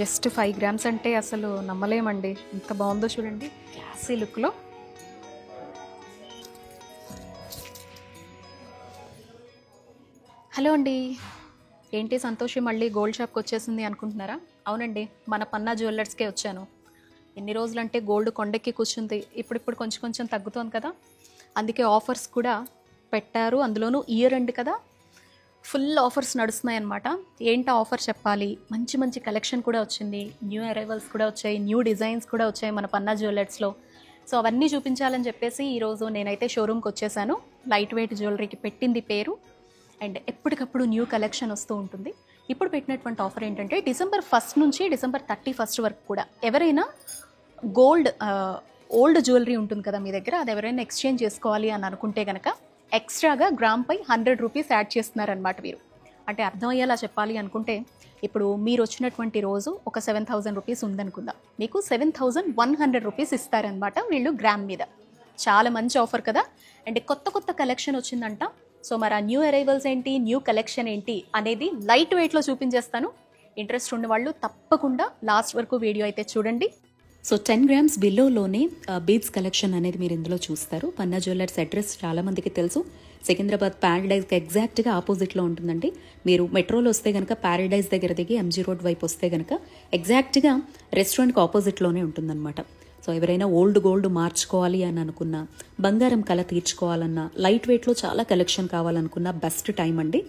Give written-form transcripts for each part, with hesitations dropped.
Just 5 grams అంటే అసలు నమ్మలేమండి. ఎంత బాగుందో చూడండి, క్లాసీ లుక్లో. హలో అండి, ఏంటి సంతోషి మళ్ళీ గోల్డ్ షాప్కి వచ్చేసింది అనుకుంటున్నారా? అవునండి, మన పన్నా జ్యువెలర్స్కే వచ్చాను. ఎన్ని రోజులంటే గోల్డ్ కొండెక్కి కూర్చుంది, ఇప్పుడు కొంచెం కొంచెం తగ్గుతోంది కదా, అందుకే ఆఫర్స్ కూడా పెట్టారు. అందులోనూ ఇయర్ ఎండ్ కదా, ఫుల్ ఆఫర్స్ నడుస్తున్నాయి అన్నమాట. ఏంటో ఆఫర్ చెప్పాలి, మంచి మంచి కలెక్షన్ కూడా వచ్చింది, న్యూ అరైవల్స్ కూడా వచ్చాయి, న్యూ డిజైన్స్ కూడా వచ్చాయి మన పన్నా జ్యువెలర్స్లో. సో అవన్నీ చూపించాలని చెప్పేసి ఈరోజు నేనైతే షోరూమ్కి వచ్చేసాను. లైట్ వెయిట్ జ్యువెలరీకి పెట్టింది పేరు, అండ్ ఎప్పటికప్పుడు న్యూ కలెక్షన్ వస్తూ ఉంటుంది. ఇప్పుడు పెట్టినటువంటి ఆఫర్ ఏంటంటే డిసెంబర్ 1 నుంచి డిసెంబర్ 31 వరకు కూడా ఎవరైనా గోల్డ్ ఓల్డ్ జ్యువెలరీ ఉంటుంది కదా మీ దగ్గర, అది ఎవరైనా ఎక్స్చేంజ్ చేసుకోవాలి అని అనుకుంటే కనుక ఎక్స్ట్రాగా గ్రామ్పై 100 రూపీస్ యాడ్ చేస్తున్నారనమాట మీరు. అంటే అర్థమయ్యేలా చెప్పాలి అనుకుంటే, ఇప్పుడు మీరు వచ్చినటువంటి రోజు ఒక 7000 రూపీస్ ఉందనుకుందాం, మీకు 7100 రూపీస్ ఇస్తారనమాట వీళ్ళు గ్రామ్ మీద. చాలా మంచి ఆఫర్ కదా. అండ్ కొత్త కొత్త కలెక్షన్ వచ్చిందంట. సో మరి ఆ న్యూ అరైవల్స్ ఏంటి, న్యూ కలెక్షన్ ఏంటి అనేది లైట్ వెయిట్లో చూపించేస్తాను. ఇంట్రెస్ట్ ఉన్న వాళ్ళు తప్పకుండా లాస్ట్ వరకు వీడియో అయితే చూడండి. సో 10 గ్రామ్స్ బిలోలోనే బీడ్స్ కలెక్షన్ అనేది మీరు ఇందులో చూస్తారు. పన్నా జ్యువెలర్స్ అడ్రస్ చాలా మందికి తెలుసు, సికింద్రాబాద్ ప్యారడైజ్కి ఎగ్జాక్ట్గా ఆపోజిట్లో ఉంటుందండి. మీరు మెట్రోలో వస్తే కనుక ప్యారడైజ్ దగ్గర దిగి ఎంజీ రోడ్ వైపు వస్తే కనుక ఎగ్జాక్ట్గా రెస్టారెంట్కి ఆపోజిట్లోనే ఉంటుందన్నమాట. సో ఎవరైనా ఓల్డ్ గోల్డ్ మార్చుకోవాలి అని అనుకున్నా, బంగారం కళ తీర్చుకోవాలన్నా, లైట్ వెయిట్లో చాలా కలెక్షన్ కావాలనుకున్నా బెస్ట్ టైం అండి.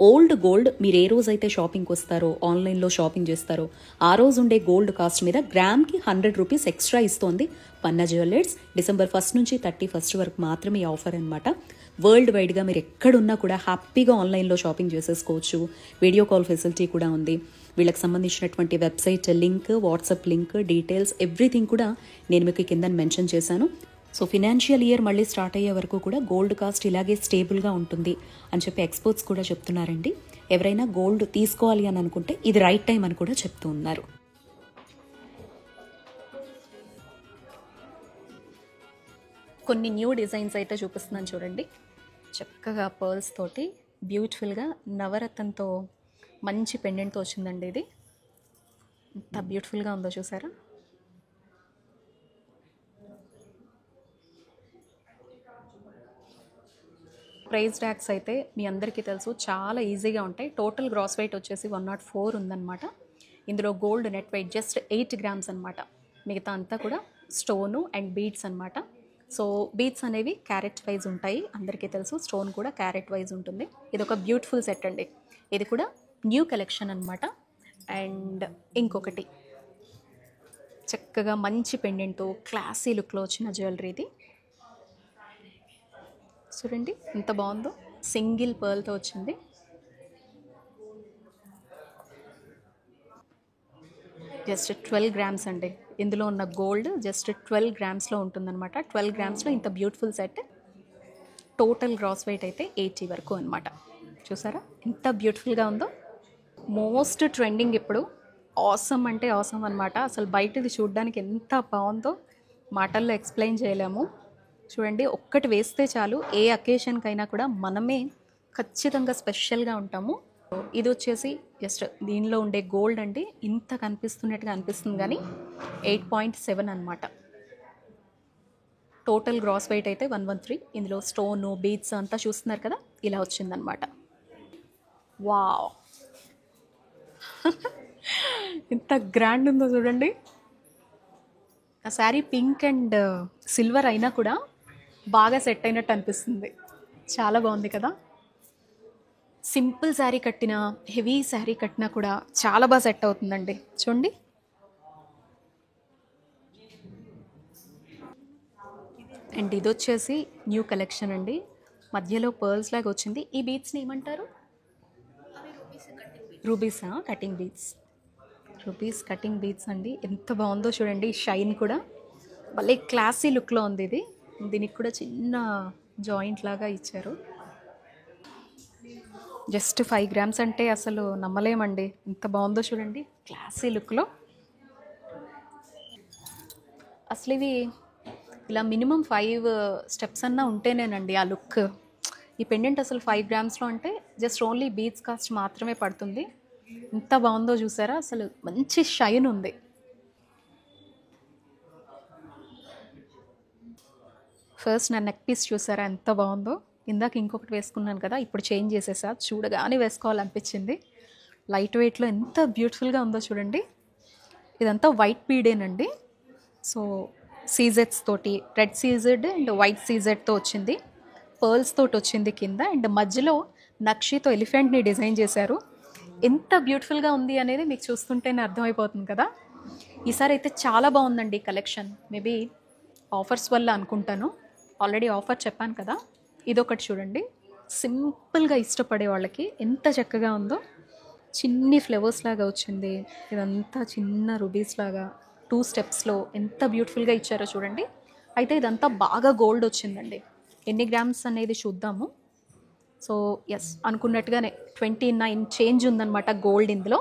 ఓల్డ్ గోల్డ్ మీరు ఏ రోజైతే షాపింగ్కి వస్తారో, ఆన్లైన్లో షాపింగ్ చేస్తారో, ఆ రోజు ఉండే గోల్డ్ కాస్ట్ మీద గ్రామ్కి 100 రూపీస్ ఎక్స్ట్రా ఇస్తోంది పన్నా జ్యువెలర్స్. డిసెంబర్ 1 నుంచి 31 వరకు మాత్రమే ఈ ఆఫర్ అనమాట. వరల్డ్ వైడ్గా మీరు ఎక్కడున్నా కూడా హ్యాపీగా ఆన్లైన్లో షాపింగ్ చేసేసుకోవచ్చు. వీడియో కాల్ ఫెసిలిటీ కూడా ఉంది. వీళ్ళకి సంబంధించినటువంటి website link, WhatsApp link, details everything కూడా నేను మీకు కింద మెన్షన్ చేశాను. సో ఫినాన్షియల్ ఇయర్ మళ్ళీ స్టార్ట్ అయ్యే వరకు కూడా గోల్డ్ కాస్ట్ ఇలాగే స్టేబుల్గా ఉంటుంది అని చెప్పి ఎక్స్పర్ట్స్ కూడా చెప్తున్నారండి. ఎవరైనా గోల్డ్ తీసుకోవాలి అని అనుకుంటే ఇది రైట్ టైం అని కూడా చెప్తూ ఉన్నారు. కొన్ని న్యూ డిజైన్స్ అయితే చూపిస్తున్నాను చూడండి. చక్కగా పర్ల్స్ తోటి బ్యూటిఫుల్గా నవరత్నంతో మంచి పెండెంట్తో వచ్చిందండి. ఇది ఎంత బ్యూటిఫుల్గా ఉందో చూసారా. ప్రైస్ ట్యాగ్స్ అయితే మీ అందరికీ తెలుసు, చాలా ఈజీగా ఉంటాయి. టోటల్ గ్రాస్ వెయిట్ వచ్చేసి 104 ఉందన్నమాట. ఇందులో gold net weight just 8 grams అనమాట. మిగతా అంతా కూడా స్టోను అండ్ బీడ్స్ అనమాట. సో బీడ్స్ అనేవి క్యారెట్ వైజ్ ఉంటాయి, అందరికీ తెలుసు. స్టోన్ కూడా క్యారెట్ వైజ్ ఉంటుంది. ఇది ఒక బ్యూటిఫుల్ సెట్ అండి. ఇది కూడా న్యూ కలెక్షన్ అనమాట. అండ్ ఇంకొకటి చక్కగా మంచి పెండెంట్తో క్లాసీ లుక్లో వచ్చిన జ్యువెలరీ. ఇది చూడండి ఎంత బాగుందో, సింగిల్ పర్ల్తో వచ్చింది. జస్ట్ 12 గ్రామ్స్ అండి. ఇందులో ఉన్న గోల్డ్ జస్ట్ 12 గ్రామ్స్లో ఉంటుందన్నమాట. 12 గ్రామ్స్లో ఇంత beautiful set. Total gross weight అయితే 80 వరకు అనమాట. చూసారా ఎంత బ్యూటిఫుల్గా ఉందో. మోస్ట్ ట్రెండింగ్ ఇప్పుడు. ఆసమ్ అంటే ఆసమ్ అనమాట. అసలు బయటది చూడడానికి ఎంత బాగుందో మాటల్లో ఎక్స్ప్లెయిన్ చేయలేము. చూడండి, ఒక్కటి వేస్తే చాలు, ఏ అకేషన్కైనా కూడా మనమే ఖచ్చితంగా స్పెషల్గా ఉంటాము. ఇది వచ్చేసి జస్ట్ దీనిలో ఉండే గోల్డ్ అండి, ఇంత కనిపిస్తున్నట్టుగా అనిపిస్తుంది కానీ 8.7 అనమాట. టోటల్ గ్రాస్ వెయిట్ అయితే 113. ఇందులో స్టోను, బీడ్స్ అంతా చూస్తున్నారు కదా, ఇలా వచ్చిందనమాట. వావ్ ఎంత గ్రాండ్ ఉందో చూడండి. ఆ శారీ పింక్ అండ్ సిల్వర్ అయినా కూడా బాగా సెట్ అయినట్టు అనిపిస్తుంది. చాలా బాగుంది కదా. సింపుల్ శారీ కట్టినా, హెవీ శారీ కట్టినా కూడా చాలా బాగా సెట్ అవుతుందండి. చూడండి, అండ్ ఇది వచ్చేసి న్యూ కలెక్షన్ అండి, మధ్యలో పర్ల్స్ లాగా వచ్చింది. ఈ బీడ్స్ని ఏమంటారు? రూబీసా? Cutting beads. Rubies cutting beads అండి. ఎంత బాగుందో చూడండి, షైన్ కూడా భలే క్లాసీ లుక్లో ఉంది ఇది. దీనికి కూడా చిన్న జాయింట్ లాగా ఇచ్చారు. జస్ట్ 5 గ్రామ్స్ అంటే అసలు నమ్మలేమండి, ఎంత బాగుందో చూడండి క్లాసీ లుక్లో. అసలు ఇవి ఇలా మినిమం 5 స్టెప్స్ అన్నా ఉంటేనేనండి ఆ లుక్. ఈ పెండెంట్ అసలు 5 గ్రామ్స్లో అంటే జస్ట్ ఓన్లీ బీడ్స్ కాస్ట్ మాత్రమే పడుతుంది. ఎంత బాగుందో చూసారా, అసలు మంచి షైన్ ఉంది. ఫస్ట్ నా నెక్ పీస్ చూసారా ఎంత బాగుందో. ఇందాక ఇంకొకటి వేసుకున్నాను కదా, ఇప్పుడు చేంజ్ చేసేసా, చూడగానే వేసుకోవాలనిపించింది. లైట్ వెయిట్లో ఎంత బ్యూటిఫుల్గా ఉందో చూడండి. ఇదంతా వైట్ బీడేనండి. సో సీజెడ్స్ తోటి, రెడ్ సీజెడ్ అండ్ వైట్ సీజెడ్తో వచ్చింది, పర్ల్స్ తోటి వచ్చింది కింద, అండ్ మధ్యలో నక్షితో ఎలిఫెంట్ని డిజైన్ చేశారు. ఎంత బ్యూటిఫుల్గా ఉంది అనేది మీకు చూస్తుంటేనే అర్థమైపోతుంది కదా. ఈసారి అయితే చాలా బాగుందండి కలెక్షన్. మేబీ ఆఫర్స్ వల్ల అనుకుంటాను, ఆల్రెడీ ఆఫర్ చెప్పాను కదా. ఇదొకటి చూడండి, సింపుల్గా ఇష్టపడే వాళ్ళకి ఎంత చక్కగా ఉందో. చిన్ని ఫ్లవర్స్ లాగా వచ్చింది, ఇదంతా చిన్న రూబీస్ లాగా 2 స్టెప్స్లో ఎంత బ్యూటిఫుల్గా ఇచ్చారో చూడండి. అయితే ఇదంతా బాగా గోల్డ్ వచ్చిందండి. ఎన్ని గ్రామ్స్ అనేది చూద్దాము. సో ఎస్, అనుకున్నట్టుగానే 29 చేంజ్ ఉందన్నమాట గోల్డ్ ఇందులో.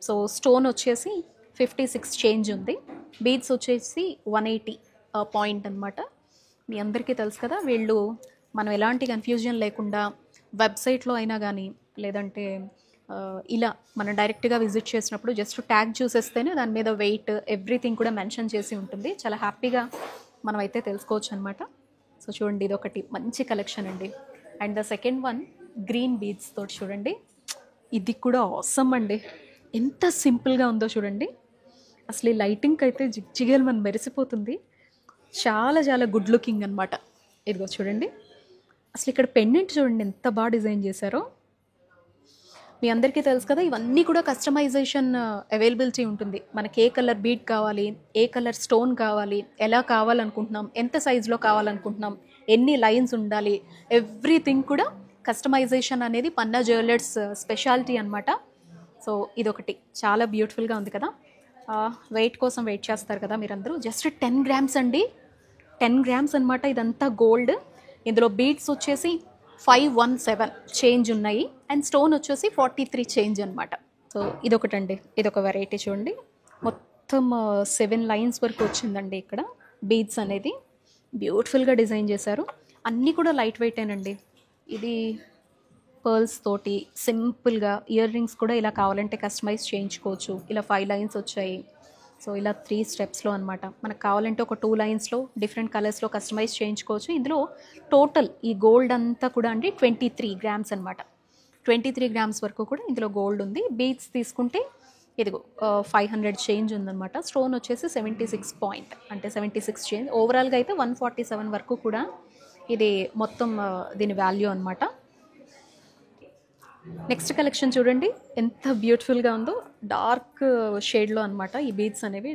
సో స్టోన్ వచ్చేసి 56 చేంజ్ ఉంది, బీడ్స్ వచ్చేసి 180 పాయింట్ అనమాట. మీ అందరికీ తెలుసు కదా, వీళ్ళు మనం ఎలాంటి కన్ఫ్యూజన్ లేకుండా వెబ్సైట్లో అయినా కానీ, లేదంటే ఇలా మనం డైరెక్ట్గా విజిట్ చేసినప్పుడు జస్ట్ ట్యాగ్ చూసేస్తేనే దాని మీద వెయిట్ ఎవ్రీథింగ్ కూడా మెన్షన్ చేసి ఉంటుంది. చాలా హ్యాపీగా మనం అయితే తెలుసుకోవచ్చు అనమాట. సో చూడండి, ఇది ఒకటి మంచి కలెక్షన్ అండి. And the second one green beads తోటి చూడండి, ఇది కూడా ఆసమ్ అండి. ఎంత సింపుల్గా ఉందో చూడండి, అసలు ఈ లైటింగ్కి అయితే జిగ్జిగేలు మనం మెరిసిపోతుంది. చాలా చాలా గుడ్ లుకింగ్ అనమాట. ఇదిగో చూడండి, అసలు ఇక్కడ పెండెంట్ చూడండి ఎంత బాగా డిజైన్ చేశారో. మీ అందరికీ తెలుసు కదా, ఇవన్నీ కూడా కస్టమైజేషన్ అవైలబిలిటీ ఉంటుంది. మనకి ఏ కలర్ బీడ్ కావాలి, ఏ కలర్ స్టోన్ కావాలి, ఎలా కావాలనుకుంటున్నాం, ఎంత సైజులో కావాలనుకుంటున్నాం, ఎన్ని లైన్స్ ఉండాలి, ఎవ్రీథింగ్ కూడా కస్టమైజేషన్ అనేది పన్నా జ్యువెలర్స్ స్పెషాలిటీ అనమాట. సో ఇదొకటి చాలా బ్యూటిఫుల్గా ఉంది కదా. వెయిట్ కోసం వెయిట్ చేస్తారు కదా మీరందరూ. జస్ట్ 10 గ్రామ్స్ అండి, 10 గ్రామ్స్ అనమాట. ఇదంతా గోల్డ్. ఇందులో బీడ్స్ వచ్చేసి 517 చేంజ్ ఉన్నాయి, అండ్ స్టోన్ వచ్చేసి 43 చేంజ్ అనమాట. సో ఇదొకటండి, ఇదొక వెరైటీ చూడండి. మొత్తం 7 లైన్స్ వరకు వచ్చిందండి ఇక్కడ బీడ్స్ అనేది. బ్యూటిఫుల్గా డిజైన్ చేశారు. అన్నీ కూడా లైట్ వెయిటేనండి. ఇది పర్ల్స్ తోటి సింపుల్గా, ఇయర్ రింగ్స్ కూడా ఇలా కావాలంటే కస్టమైజ్ చేయించుకోవచ్చు. ఇలా 5 లైన్స్ వచ్చాయి. సో ఇలా 3 స్టెప్స్లో అనమాట. మనకు కావాలంటే ఒక 2 లైన్స్లో డిఫరెంట్ కలర్స్లో కస్టమైజ్ చేయించుకోవచ్చు. ఇందులో టోటల్ ఈ గోల్డ్ అంతా కూడా అండి 23 గ్రామ్స్ అనమాట. 23 గ్రామ్స్ వరకు కూడా ఇందులో గోల్డ్ ఉంది. బీడ్స్ తీసుకుంటే ఇదిగో 500 చేంజ్ ఉందన్నమాట. స్టోన్ వచ్చేసి 76 పాయింట్, అంటే 76 చేంజ్. ఓవరాల్గా అయితే 147 వరకు కూడా ఇది మొత్తం దీని వాల్యూ అనమాట. నెక్స్ట్ కలెక్షన్ చూడండి ఎంత బ్యూటిఫుల్గా ఉందో. డార్క్ షేడ్లో అనమాట ఈ బీడ్స్ అనేవి.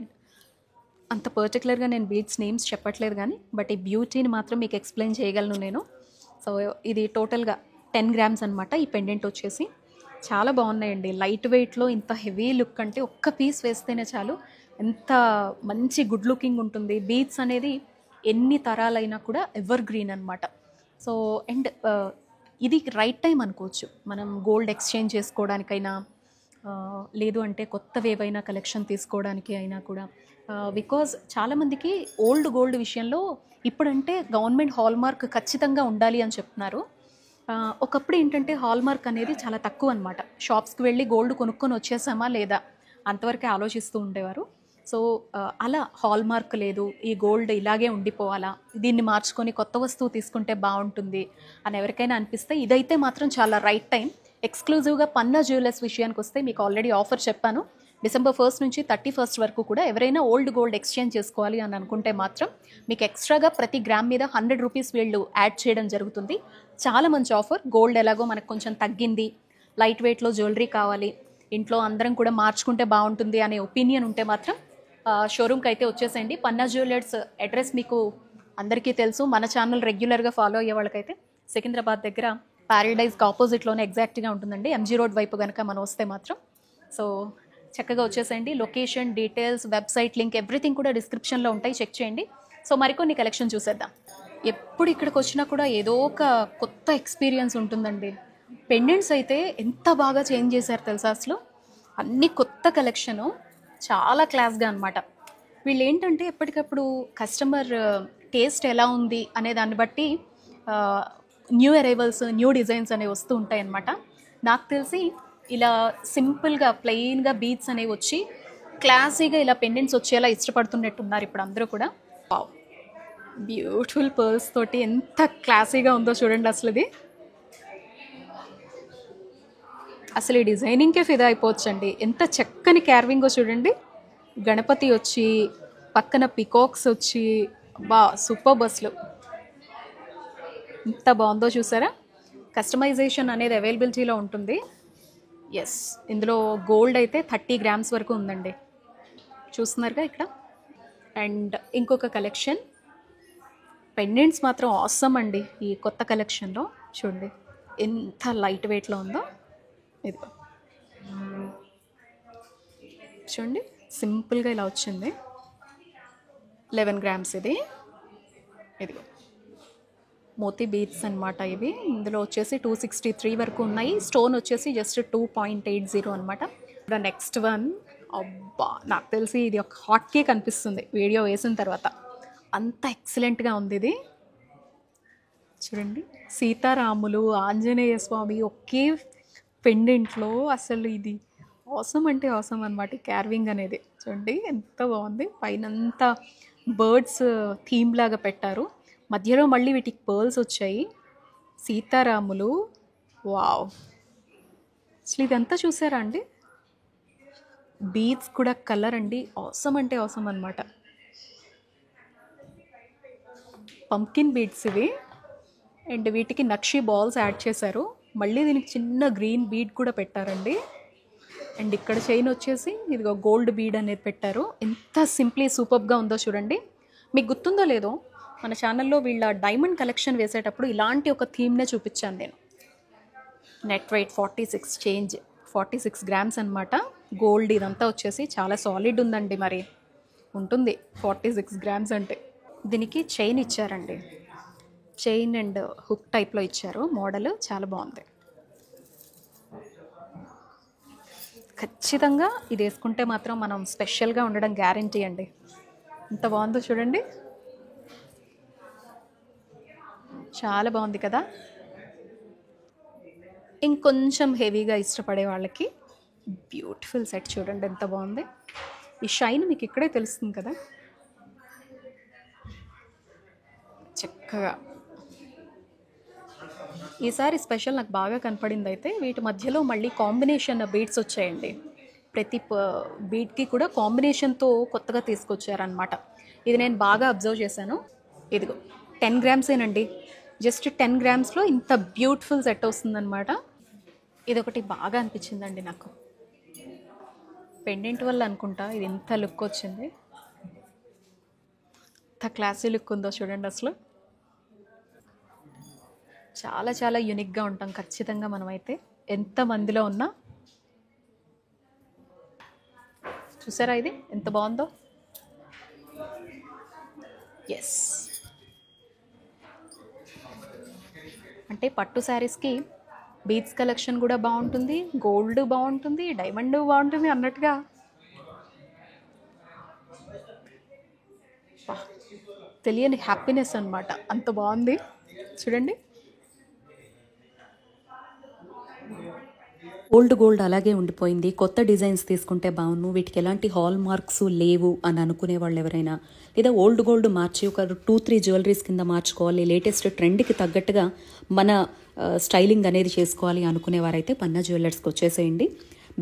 అంత పర్టికులర్గా నేను బీడ్స్ నేమ్స్ చెప్పట్లేదు కానీ, బట్ ఈ బ్యూటీని మాత్రం మీకు ఎక్స్ప్లెయిన్ చేయగలను నేను. సో ఇది టోటల్గా 10 గ్రామ్స్ అనమాట. ఈ పెండెంట్ వచ్చేసి చాలా బాగున్నాయండి. లైట్ వెయిట్లో ఇంత హెవీ లుక్ అంటే ఒక్క పీస్ వేస్తేనే చాలు, ఎంత మంచి గుడ్ లుకింగ్ ఉంటుంది. బీడ్స్ అనేది ఎన్ని తరాలైనా కూడా ఎవర్ గ్రీన్ అనమాట. సో అండ్ ఇది రైట్ టైం అనుకోవచ్చు, మనం గోల్డ్ ఎక్స్చేంజ్ చేసుకోవడానికైనా, లేదు అంటే కొత్తవి ఏవైనా కలెక్షన్ తీసుకోవడానికి అయినా కూడా. బికాజ్ చాలామందికి ఓల్డ్ గోల్డ్ విషయంలో ఇప్పుడంటే గవర్నమెంట్ హాల్మార్క్ ఖచ్చితంగా ఉండాలి అని చెప్తున్నారు. ఒకప్పుడు ఏంటంటే హాల్మార్క్ అనేది చాలా తక్కువ అనమాట. షాప్స్కి వెళ్ళి గోల్డ్ కొనుక్కొని వచ్చేసామా లేదా అంతవరకే ఆలోచిస్తూ ఉండేవారు. సో అలా హాల్మార్క్ లేదు, ఈ గోల్డ్ ఇలాగే ఉండిపోవాలా, దీన్ని మార్చుకొని కొత్త వస్తువు తీసుకుంటే బాగుంటుంది అని ఎవరికైనా అనిపిస్తే ఇదైతే మాత్రం చాలా రైట్ టైం. ఎక్స్క్లూజివ్గా పన్నా జ్యువెలర్స్ విషయానికి వస్తే మీకు ఆల్రెడీ ఆఫర్ చెప్పాను. December 1st నుంచి 31st వరకు కూడా ఎవరైనా ఓల్డ్ గోల్డ్ ఎక్స్చేంజ్ చేసుకోవాలి అని అనుకుంటే మాత్రం మీకు ఎక్స్ట్రాగా ప్రతి గ్రామ్ మీద 100 రూపీస్ వీళ్ళు యాడ్ చేయడం జరుగుతుంది. చాలా మంచి ఆఫర్. గోల్డ్ ఎలాగో మనకు కొంచెం తగ్గింది, లైట్ వెయిట్లో జ్యువెలరీ కావాలి, ఇంట్లో అందరం కూడా మార్చుకుంటే బాగుంటుంది అనే ఒపీనియన్ ఉంటే మాత్రం షోరూమ్కి అయితే వచ్చేసేయండి. పన్నా జ్యువెలర్స్ అడ్రస్ మీకు అందరికీ తెలుసు, మన ఛానల్ రెగ్యులర్గా ఫాలో అయ్యే వాళ్ళకైతే సికింద్రాబాద్ దగ్గర ప్యారడైజ్కి ఆపోజిట్లోనే ఎగ్జాక్ట్గా ఉంటుందండి. ఎంజీ రోడ్ వైపు కనుక మనం వస్తే మాత్రం. సో చక్కగా వచ్చేసేయండి. Location, details, website link everything కూడా డిస్క్రిప్షన్లో ఉంటాయి, చెక్ చేయండి. సో మరికొన్ని కలెక్షన్ చూసేద్దాం. ఎప్పుడు ఇక్కడికి వచ్చినా కూడా ఏదో ఒక కొత్త ఎక్స్పీరియన్స్ ఉంటుందండి. పెండెంట్స్ అయితే ఎంత బాగా చేంజ్ చేశారు తెలుసా అసలు. అన్ని కొత్త కలెక్షను, చాలా క్లాస్గా అనమాట. వీళ్ళు ఏంటంటే ఎప్పటికప్పుడు కస్టమర్ టేస్ట్ ఎలా ఉంది అనే దాన్ని బట్టి న్యూ అరైవల్స్, న్యూ డిజైన్స్ అనేవి వస్తూ ఉంటాయి అన్నమాట. నాకు తెలిసి ఇలా సింపుల్గా ప్లెయిన్గా బీడ్స్ అనేవి వచ్చి క్లాసీగా ఇలా పెండెంట్స్ వచ్చేలా ఇష్టపడుతున్నట్టున్నారు ఇప్పుడు అందరూ కూడా. బ్యూటిఫుల్ పర్ల్స్ తోటి ఎంత క్లాసీగా ఉందో చూడండి అసలు. ఇది అసలు ఈ డిజైనింగ్కే ఫిదా అయిపోవచ్చండి. ఎంత చక్కని క్యార్వింగో చూడండి. గణపతి వచ్చి పక్కన పికాక్స్ వచ్చి సూపర్ బస్లు ఎంత బాగుందో చూసారా. కస్టమైజేషన్ అనేది అవైలబిలిటీలో ఉంటుంది. ఎస్, ఇందులో గోల్డ్ అయితే 30 grams వరకు ఉందండి, చూస్తున్నారుగా ఇక్కడ. అండ్ ఇంకొక కలెక్షన్ పెండెంట్స్ మాత్రం ఆసమ్ అండి. ఈ కొత్త కలెక్షన్లో చూడండి ఎంత లైట్ వెయిట్లో ఉందో. ఇదిగో చూడండి, సింపుల్గా ఇలా వచ్చింది. 11 grams ఇది. ఇదిగో మోతీ బీడ్స్ అనమాట ఇవి. ఇందులో వచ్చేసి 263 వరకు ఉన్నాయి. స్టోన్ వచ్చేసి జస్ట్ 2.80 అనమాట. నెక్స్ట్ వన్, అబ్బా నాకు తెలిసి ఇది ఒక హాట్ కేక్ అనిపిస్తుంది వీడియో వేసిన తర్వాత, అంత ఎక్సలెంట్గా ఉంది ఇది. చూడండి, సీతారాములు, ఆంజనేయ స్వామి ఒకే పెండెంట్లో. అసలు ఇది ఆసమ్ అంటే ఆసమ్ అనమాట. క్యార్వింగ్ అనేది చూడండి ఎంత బాగుంది. పైనంతా బర్డ్స్ థీమ్ లాగా పెట్టారు, మధ్యలో మళ్ళీ వీటికి పర్ల్స్ వచ్చాయి. సీతారాములు, వావ్. అసలు ఇదంతా చూసారా అండి. బీడ్స్ కూడా కలర్ అండి, ఆసమ్ అంటే ఆసమ్ అనమాట. పంకిన్ బీడ్స్ ఇవి. అండ్ వీటికి నక్షి బాల్స్ యాడ్ చేశారు. మళ్ళీ దీనికి చిన్న గ్రీన్ బీడ్ కూడా పెట్టారండి. అండ్ ఇక్కడ చైన్ వచ్చేసి ఇదిగో గోల్డ్ బీడ్ అనేది పెట్టారు. ఎంత సింప్లీ సూపర్గా ఉందో చూడండి. మీకు గుర్తుందో లేదో, మన ఛానల్లో వీళ్ళ డైమండ్ కలెక్షన్ వేసేటప్పుడు ఇలాంటి ఒక థీమ్నే చూపించాను నేను. నెట్ వెయిట్ 46 grams అనమాట. గోల్డ్ ఇదంతా వచ్చేసి చాలా సాలిడ్ ఉందండి. మరి ఉంటుంది 46 grams అంటే. దీనికి చైన్ ఇచ్చారండి, చైన్ అండ్ హుక్ టైప్లో ఇచ్చారు. మోడల్ చాలా బాగుంది. ఖచ్చితంగా ఇది వేసుకుంటే మాత్రం మనం స్పెషల్గా ఉండడం గ్యారంటీ అండి. ఎంత బాగుందో చూడండి, చాలా బాగుంది కదా. ఇంకొంచెం హెవీగా ఇష్టపడే వాళ్ళకి బ్యూటిఫుల్ సెట్ చూడండి ఎంత బాగుంది. ఈ షైన్ మీకు ఇక్కడే తెలుస్తుంది కదా. చక్కగా ఈసారి స్పెషల్ నాకు బాగా కనపడింది అయితే వీటి మధ్యలో మళ్ళీ కాంబినేషన్ బీడ్స్ వచ్చాయండి. ప్రతి బీడ్కి కూడా కాంబినేషన్తో కొత్తగా తీసుకొచ్చారనమాట. ఇది నేను బాగా అబ్జర్వ్ చేశాను. ఇదిగో 10 grams ఏనండి, జస్ట్ 10 grams ఇంత బ్యూటిఫుల్ సెట్ వస్తుందన్నమాట. ఇదొకటి బాగా అనిపించిందండి నాకు, పెండెంట్ వల్ల అనుకుంటా ఇది ఎంత లుక్ వచ్చింది. ఎంత క్లాసీ లుక్ ఉందో చూడండి అసలు. చాలా చాలా యూనిక్గా ఉంటాం ఖచ్చితంగా మనమైతే, ఎంతమందిలో ఉన్నా. చూసారా ఇది ఎంత బాగుందో. ఎస్, అంటే పట్టు శారీస్కి బీడ్స్ కలెక్షన్ కూడా బాగుంటుంది, గోల్డ్ బాగుంటుంది, డైమండ్ బాగుంటుంది అన్నట్టుగా. తెలియని హ్యాపీనెస్ అనమాట, అంత బాగుంది చూడండి. గోల్డ్ అలాగే ఉండిపోయింది, కొత్త డిజైన్స్ తీసుకుంటే బాగుండు, వీటికి ఎలాంటి హాల్ మార్క్స్ లేవు అని అనుకునే వాళ్ళు ఎవరైనా, లేదా ఓల్డ్ గోల్డ్ మార్చి ఒక 2-3 జ్యువెలరీస్ కింద మార్చుకోవాలి, లేటెస్ట్ ట్రెండ్కి తగ్గట్టుగా మన స్టైలింగ్ అనేది చేసుకోవాలి అనుకునేవారైతే పన్నా జ్యువెలర్స్కి వచ్చేసేయండి.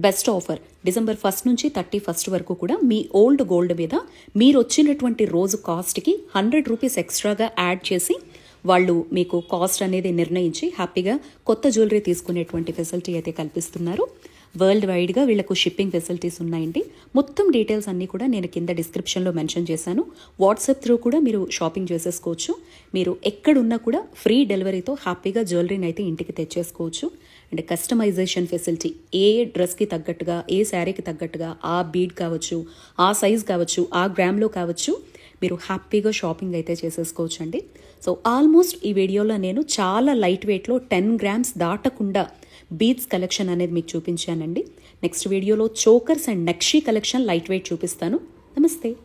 బెస్ట్ ఆఫర్ December 1 నుంచి 31 వరకు కూడా మీ ఓల్డ్ గోల్డ్ మీద మీరు వచ్చినటువంటి రోజు కాస్ట్కి 100 రూపీస్ ఎక్స్ట్రాగా యాడ్ చేసి వాళ్ళు మీకు కాస్ట్ అనేది నిర్ణయించి హ్యాపీగా కొత్త జ్యువెలరీ తీసుకునేటువంటి ఫెసిలిటీ అయితే కల్పిస్తున్నారు. వరల్డ్ వైడ్గా వీళ్ళకు షిప్పింగ్ ఫెసిలిటీస్ ఉన్నాయండి. మొత్తం డీటెయిల్స్ అన్నీ కూడా నేను కింద డిస్క్రిప్షన్లో మెన్షన్ చేశాను. వాట్సాప్ త్రూ కూడా మీరు షాపింగ్ చేసేసుకోవచ్చు. మీరు ఎక్కడున్నా కూడా ఫ్రీ డెలివరీతో హ్యాపీగా జ్యువెలరీని అయితే ఇంటికి తెచ్చేసుకోవచ్చు. అండ్ కస్టమైజేషన్ ఫెసిలిటీ, ఏ డ్రెస్కి తగ్గట్టుగా, ఏ శారీకి తగ్గట్టుగా, ఆ బీడ్ కావచ్చు, ఆ సైజ్ కావచ్చు, ఆ గ్రామ్లో కావచ్చు, మీరు హ్యాపీగా షాపింగ్ అయితే చేసేసుకోవచ్చు అండి. సో ఆల్మోస్ట్ ఈ వీడియోలో నేను చాలా లైట్ వెయిట్లో 10 grams దాటకుండా బీడ్స్ కలెక్షన్ అనేది మీకు చూపించానండి. నెక్స్ట్ వీడియోలో chokers and nakshi collection light weight చూపిస్తాను. నమస్తే.